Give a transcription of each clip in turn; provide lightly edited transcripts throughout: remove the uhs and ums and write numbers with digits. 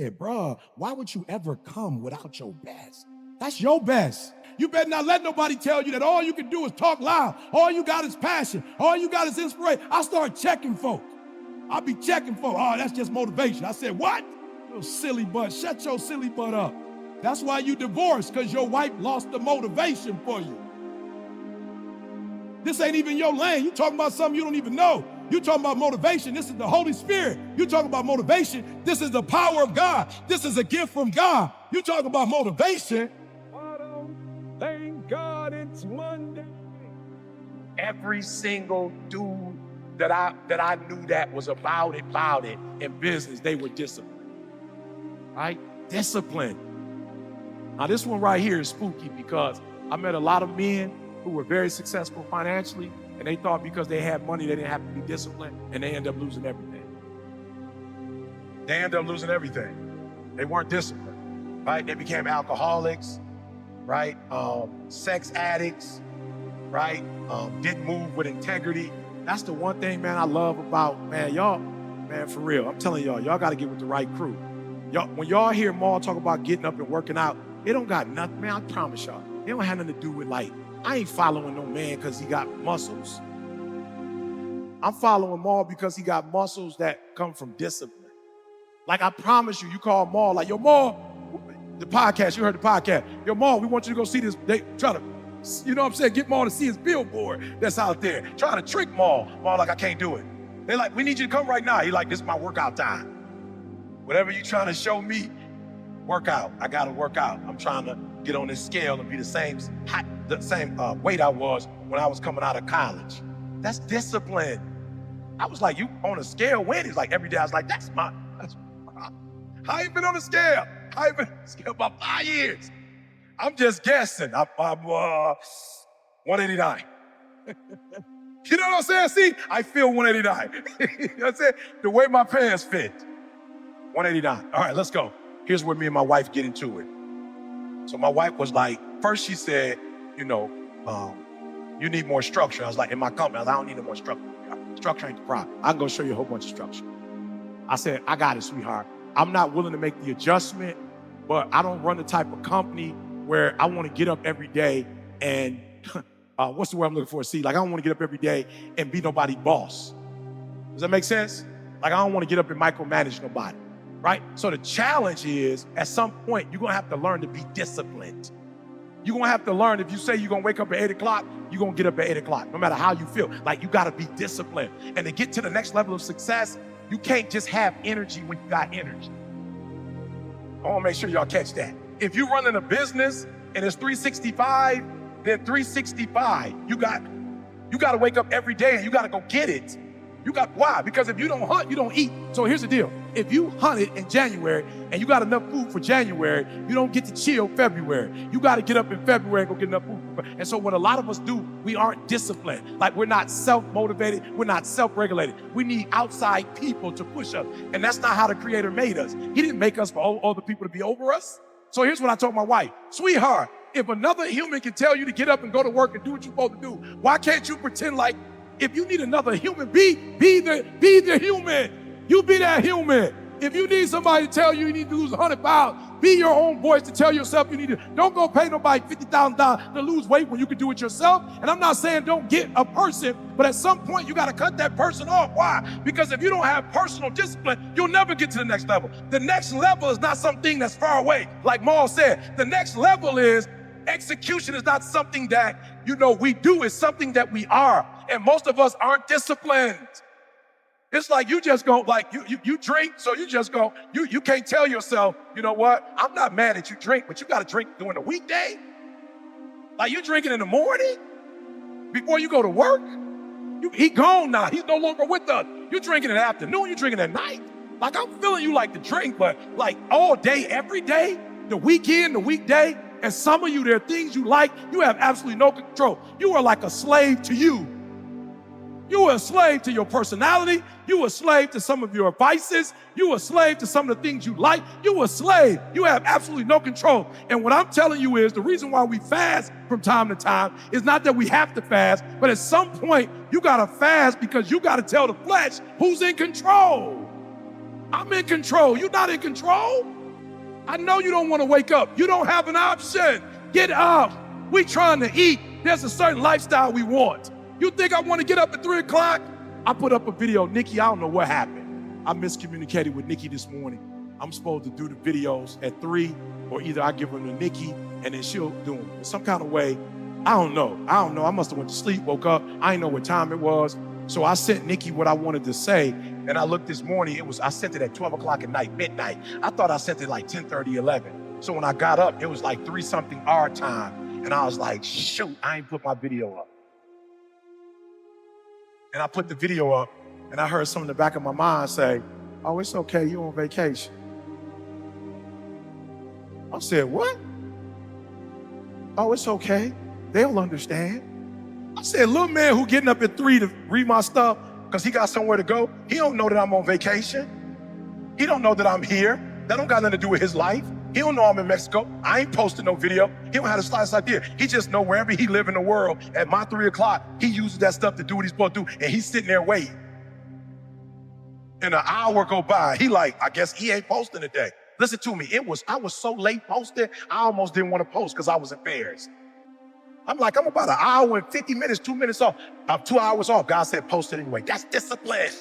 said, bruh, why would you ever come without your best? That's your best. You better not let nobody tell you that all you can do is talk loud. All you got is passion. All you got is inspiration. I start checking folks. I'll be checking folks. Oh, that's just motivation. I said, what? You silly butt. Shut your silly butt up. That's why you divorced, because your wife lost the motivation for you. This ain't even your lane. You talking about something you don't even know. You talking about motivation. This is the Holy Spirit. You talking about motivation. This is the power of God. This is a gift from God. You talking about motivation. Thank God it's Monday. Every single dude that I knew that was about it in business, they were disciplined. Right? Discipline. Now this one right here is spooky because I met a lot of men who were very successful financially, and they thought because they had money, they didn't have to be disciplined, and they end up losing everything. They end up losing everything. They weren't disciplined, right? They became alcoholics, right? Sex addicts, right? Didn't move with integrity. That's the one thing, man, I love about, man, y'all, man, for real. I'm telling y'all got to get with the right crew. Y'all, when y'all hear Maul talk about getting up and working out, it don't got nothing, man, I promise y'all. It don't have nothing to do with like, I ain't following no man because he got muscles. I'm following Maul because he got muscles that come from discipline. Like I promise you, you call Maul, like, yo, Maul, the podcast, you heard the podcast. Yo, Maul, we want you to go see this. They try to, you know what I'm saying, get Maul to see his billboard that's out there. Trying to trick Maul. Maul like, I can't do it. They like, we need you to come right now. He like, this is my workout time. Whatever you trying to show me, work out. I got to work out. I'm trying to get on this scale and be the same weight I was when I was coming out of college. That's discipline. I was like, you on a scale when? He's like, every day. I was like, that's I ain't been on the scale. I ain't been on the scale about 5 years. I'm just guessing. I'm 189. You know what I'm saying? See, I feel 189. You know what I'm saying? The way my pants fit. 189. All right, let's go. Here's where me and my wife get into it. So my wife was like, first she said, you know, you need more structure. I was like, in my company, I don't need no more structure. Structure ain't the problem. I can go show you a whole bunch of structure. I said, I got it, sweetheart. I'm not willing to make the adjustment, but I don't run the type of company where I want to get up every day and, what's the word I'm looking for? See, like I don't want to get up every day and be nobody's boss. Does that make sense? Like I don't want to get up and micromanage nobody, right? So the challenge is, at some point, you're going to have to learn to be disciplined. You're going to have to learn, if you say you're going to wake up at 8 o'clock, you're going to get up at 8 o'clock, no matter how you feel. Like you got to be disciplined. And to get to the next level of success, you can't just have energy when you got energy. I want to make sure y'all catch that. If you're running a business and it's 365, then 365, you got to wake up every day and you got to go get it. Why? Because if you don't hunt, you don't eat. So here's the deal. If you hunted in January and you got enough food for January, you don't get to chill February. You got to get up in February and go get enough food. And so what a lot of us do, we aren't disciplined. Like we're not self-motivated. We're not self-regulated. We need outside people to push us. And that's not how the Creator made us. He didn't make us for other people to be over us. So here's what I told my wife. Sweetheart, if another human can tell you to get up and go to work and do what you're supposed to do, why can't you pretend like if you need another human, be the human. You be that human. If you need somebody to tell you need to lose 100 pounds, be your own voice to tell yourself you need to. Don't go pay nobody $50,000 to lose weight when you can do it yourself. And I'm not saying don't get a person, but at some point you got to cut that person off. Why? Because if you don't have personal discipline, you'll never get to the next level. The next level is not something that's far away. Like Maul said, the next level is execution is not something that, we do. It's something that we are. And most of us aren't disciplined. It's like you just go, like you drink, so you just go, you can't tell yourself, you know what? I'm not mad that you drink, but you got to drink during the weekday. Like you drinking in the morning before you go to work. He gone now. He's no longer with us. You drinking in the afternoon. You drinking at night. Like I'm feeling you like to drink, but like all day, every day, the weekend, the weekday. And some of you, there are things you like, you have absolutely no control. You are like a slave to you. You are a slave to your personality. You are a slave to some of your vices. You are a slave to some of the things you like. You are a slave. You have absolutely no control. And what I'm telling you is the reason why we fast from time to time is not that we have to fast, but at some point you got to fast because you got to tell the flesh who's in control. I'm in control. You're not in control. I know you don't want to wake up. You don't have an option. Get up. We trying to eat. There's a certain lifestyle we want. You think I want to get up at 3 o'clock? I put up a video. Nikki, I don't know what happened. I miscommunicated with Nikki this morning. I'm supposed to do the videos at 3, or either I give them to Nikki and then she'll do them. In some kind of way, I don't know. I must have went to sleep, woke up. I didn't know what time it was. So I sent Nikki what I wanted to say. And I looked this morning, I sent it at 12 o'clock at night, midnight. I thought I sent it like 10:30, 11. So when I got up, it was like 3 something our time. And I was like, shoot, I ain't put my video up. And I put the video up and I heard something in the back of my mind say, oh, it's okay, you on vacation. I said, what? Oh, it's okay. They'll understand. I said, little man who getting up at 3 to read my stuff because he got somewhere to go, he don't know that I'm on vacation. He don't know that I'm here. That don't got nothing to do with his life. He don't know I'm in Mexico. I ain't posting no video. He don't have the slightest idea. He just know wherever he live in the world, at my 3 o'clock, he uses that stuff to do what he's supposed to do, and he's sitting there waiting. And an hour go by, he like, I guess he ain't posting today. Listen to me, I was so late posting, I almost didn't want to post because I was embarrassed. I'm like, I'm about an hour and 50 minutes, 2 minutes off. I'm 2 hours off. God said, post it anyway. That's discipline.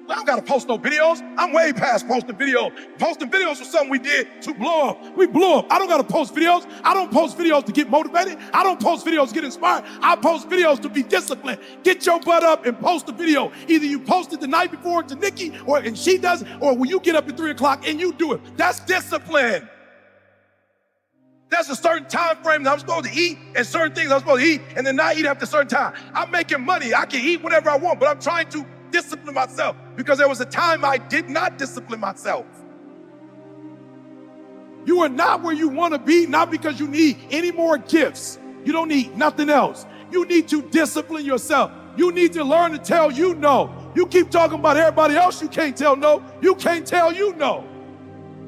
I don't got to post no videos. I'm way past posting videos. Posting videos was something we did to blow up. We blew up. I don't got to post videos. I don't post videos to get motivated. I don't post videos to get inspired. I post videos to be disciplined. Get your butt up and post a video. Either you post it the night before to Nikki, and she does it, or when you get up at 3 o'clock and you do it. That's discipline. There's a certain time frame that I'm supposed to eat and certain things I'm supposed to eat and then not eat after a certain time. I'm making money. I can eat whatever I want, but I'm trying to discipline myself because there was a time I did not discipline myself. You are not where you want to be, not because you need any more gifts. You don't need nothing else. You need to discipline yourself. You need to learn to tell you no. You keep talking about everybody else, you can't tell no. You can't tell you no.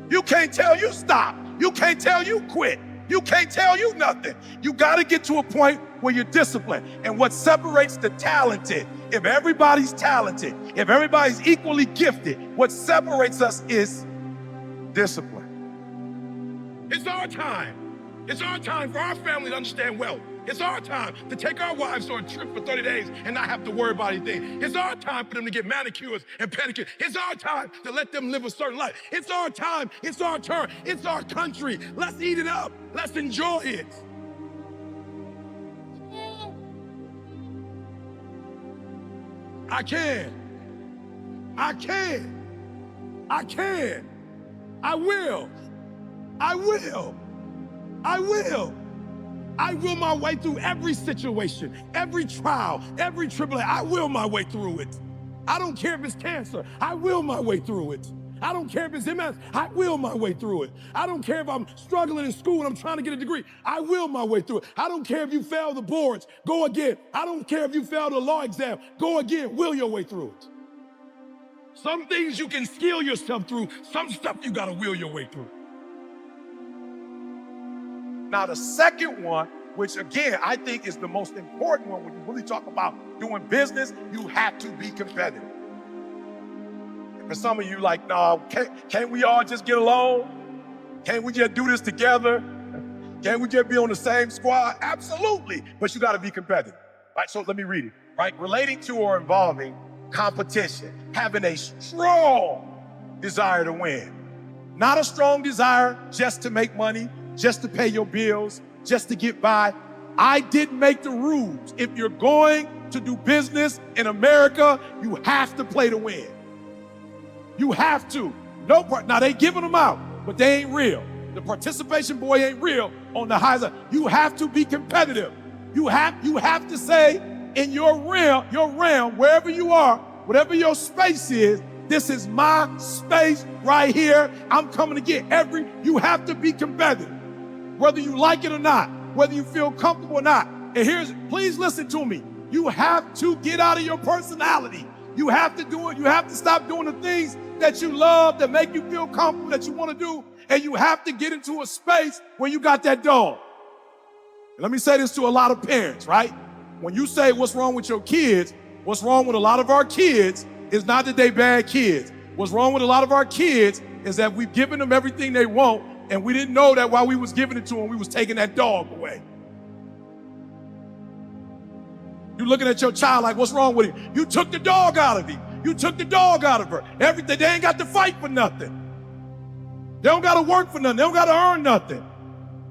You can't tell you stop. You can't tell you quit. You can't tell you nothing. You got to get to a point where you're disciplined. And what separates the talented, if everybody's talented, if everybody's equally gifted, what separates us is discipline. It's our time. It's our time for our family to understand wealth. It's our time to take our wives on a trip for 30 days and not have to worry about anything. It's our time for them to get manicures and pedicures. It's our time to let them live a certain life. It's our time. It's our turn. It's our country. Let's eat it up. Let's enjoy it. I can. I can. I can. I will. I will. I will. I will my way through every situation, every trial, every tribulation. I will my way through it. I don't care if it's cancer. I will my way through it. I don't care if it's MS. I will my way through it. I don't care if I'm struggling in school and I'm trying to get a degree. I will my way through it. I don't care if you fail the boards. Go again. I don't care if you fail the law exam. Go again. Will your way through it. Some things you can skill yourself through. Some stuff you got to will your way through. Now, the second one, which again, I think is the most important one when you really talk about doing business, you have to be competitive. And for some of you, like, no, can't we all just get along? Can't we just do this together? Can't we just be on the same squad? Absolutely, but you gotta be competitive. Right, so let me read it, right? Relating to or involving competition, having a strong desire to win. Not a strong desire just to make money, just to pay your bills, just to get by. I didn't make the rules. If you're going to do business in America, you have to play to win. You have to. Now they giving them out, but they ain't real. The participation boy ain't real on the high side. You have to be competitive. You have to say in your realm, wherever you are, whatever your space is, this is my space right here. I'm coming to get you have to be competitive. Whether you like it or not, whether you feel comfortable or not. And please listen to me. You have to get out of your personality. You have to do it. You have to stop doing the things that you love, that make you feel comfortable, that you want to do. And you have to get into a space where you got that dog. And let me say this to a lot of parents, right? When you say what's wrong with your kids, what's wrong with a lot of our kids is not that they bad kids. What's wrong with a lot of our kids is that we've given them everything they want, and we didn't know that while we was giving it to them, we was taking that dog away. You're looking at your child like, what's wrong with him? You took the dog out of him. You took the dog out of her. Everything, they ain't got to fight for nothing. They don't got to work for nothing. They don't got to earn nothing.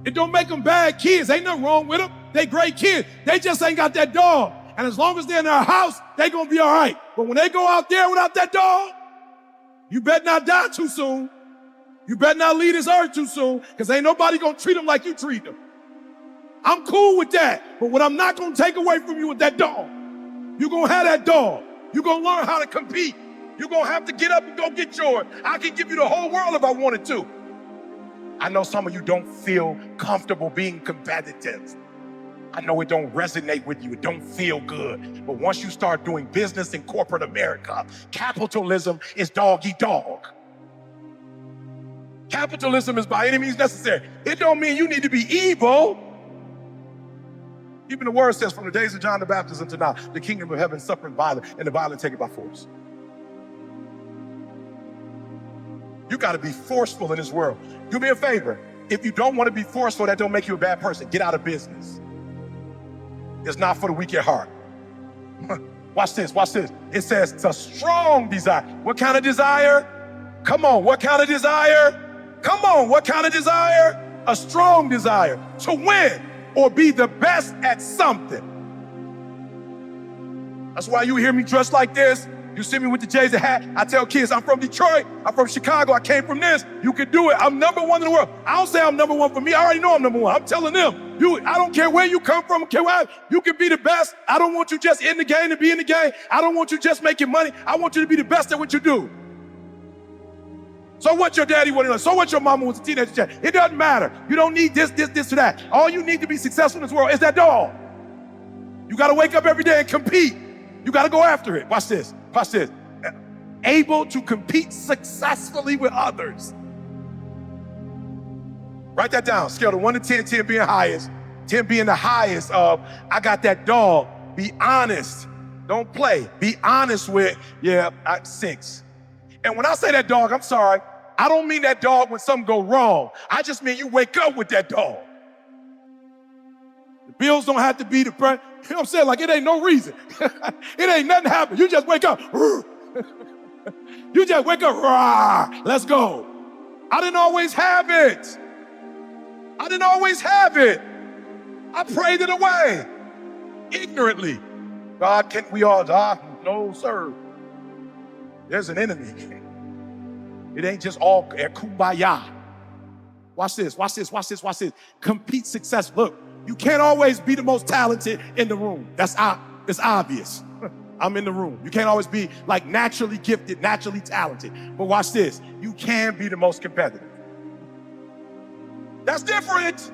It don't make them bad kids. Ain't nothing wrong with them. They great kids. They just ain't got that dog. And as long as they're in their house, they gonna be all right. But when they go out there without that dog, you better not die too soon. You better not leave this earth too soon, because ain't nobody gonna treat them like you treat them. I'm cool with that, but what I'm not gonna take away from you is that dog. You're gonna have that dog. You're gonna learn how to compete. You're gonna have to get up and go get yours. I can give you the whole world if I wanted to. I know some of you don't feel comfortable being competitive. I know it don't resonate with you. It don't feel good. But once you start doing business in corporate America, capitalism is dog eat dog. Capitalism is by any means necessary. It don't mean you need to be evil. Even the word says, from the days of John the Baptist until now, the kingdom of heaven suffering violence, and the violent take it by force. You got to be forceful in this world. Do me a favor. If you don't want to be forceful, that don't make you a bad person. Get out of business. It's not for the weak at heart. Watch this, watch this. It says it's a strong desire. What kind of desire? Come on, what kind of desire? Come on, what kind of desire? A strong desire to win or be the best at something. That's why you hear me dressed like this. You see me with the Jay-Z hat. I tell kids, I'm from Detroit. I'm from Chicago. I came from this. You can do it. I'm number one in the world. I don't say I'm number one for me. I already know I'm number one. I'm telling them, I don't care where you come from. You can be the best. I don't want you just in the game to be in the game. I don't want you just making money. I want you to be the best at what you do. So what your daddy wanted to know? So what your mama was a teenager? It doesn't matter. You don't need this, or that. All you need to be successful in this world is that dog. You got to wake up every day and compete. You got to go after it. Watch this. Watch this. Able to compete successfully with others. Write that down. Scale of 1 to 10, 10 being highest, 10 being the highest of, I got that dog. Be honest. Don't play. Be honest with, 6. And when I say that dog, I'm sorry. I don't mean that dog when something go wrong. I just mean you wake up with that dog. The bills don't have to be the price. You know what I'm saying? Like, it ain't no reason. It ain't nothing happen. You just wake up. You just wake up. Rah, let's go. I didn't always have it. I didn't always have it. I prayed it away. Ignorantly. God, can't we all die? No, sir. There's an enemy. It ain't just all kumbaya. Watch this, watch this, watch this, watch this. Compete success. Look, you can't always be the most talented in the room. It's obvious. I'm in the room. You can't always be like naturally gifted, naturally talented. But watch this. You can be the most competitive. That's different.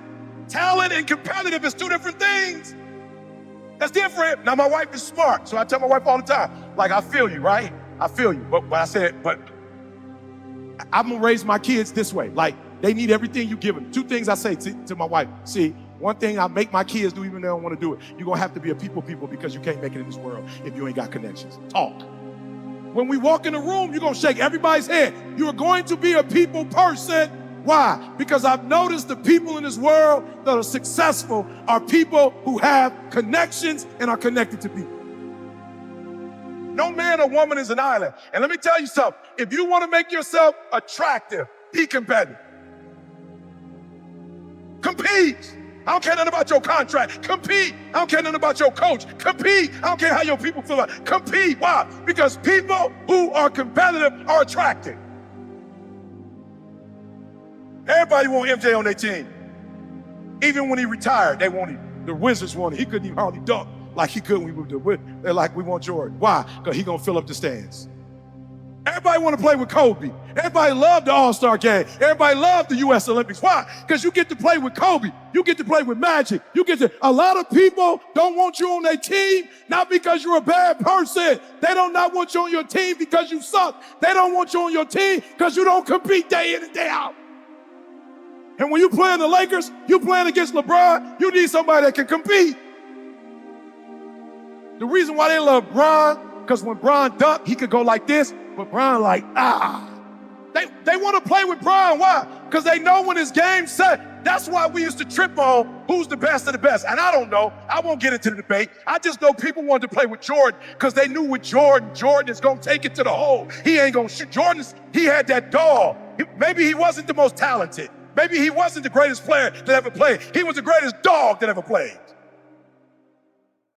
Talent and competitive is two different things. That's different. Now, my wife is smart, so I tell my wife all the time, like, I feel you, right? I feel you. But I said, but I'm going to raise my kids this way. Like, they need everything you give them. Two things I say to my wife. See, one thing I make my kids do even if they don't want to do it. You're going to have to be a people because you can't make it in this world if you ain't got connections. Talk. When we walk in the room, you're going to shake everybody's hand. You're going to be a people person. Why? Because I've noticed the people in this world that are successful are people who have connections and are connected to people. No man or woman is an island. And let me tell you something. If you want to make yourself attractive, be competitive. Compete. I don't care nothing about your contract. Compete. I don't care nothing about your coach. Compete. I don't care how your people feel about it. Compete. Why? Because people who are competitive are attractive. Everybody want MJ on their team. Even when he retired, they want him. The Wizards want him. He couldn't even hardly dunk like he could when we moved to. They're like, we want Jordan. Why? Because he's going to fill up the stands. Everybody want to play with Kobe. Everybody loved the All-Star game. Everybody loved the U.S. Olympics. Why? Because you get to play with Kobe. You get to play with Magic. A lot of people don't want you on their team, not because you're a bad person. They don't not want you on your team because you suck. They don't want you on your team because you don't compete day in and day out. And when you play in the Lakers, you playing against LeBron, you need somebody that can compete. The reason why they love Bron, because when Bron dunked, he could go like this. But Brian like, They want to play with Brian. Why? Because they know when his game's set. That's why we used to trip on who's the best of the best. And I don't know. I won't get into the debate. I just know people wanted to play with Jordan because they knew with Jordan is going to take it to the hole. He ain't going to shoot. He had that dog. Maybe he wasn't the most talented. Maybe he wasn't the greatest player that ever played. He was the greatest dog that ever played.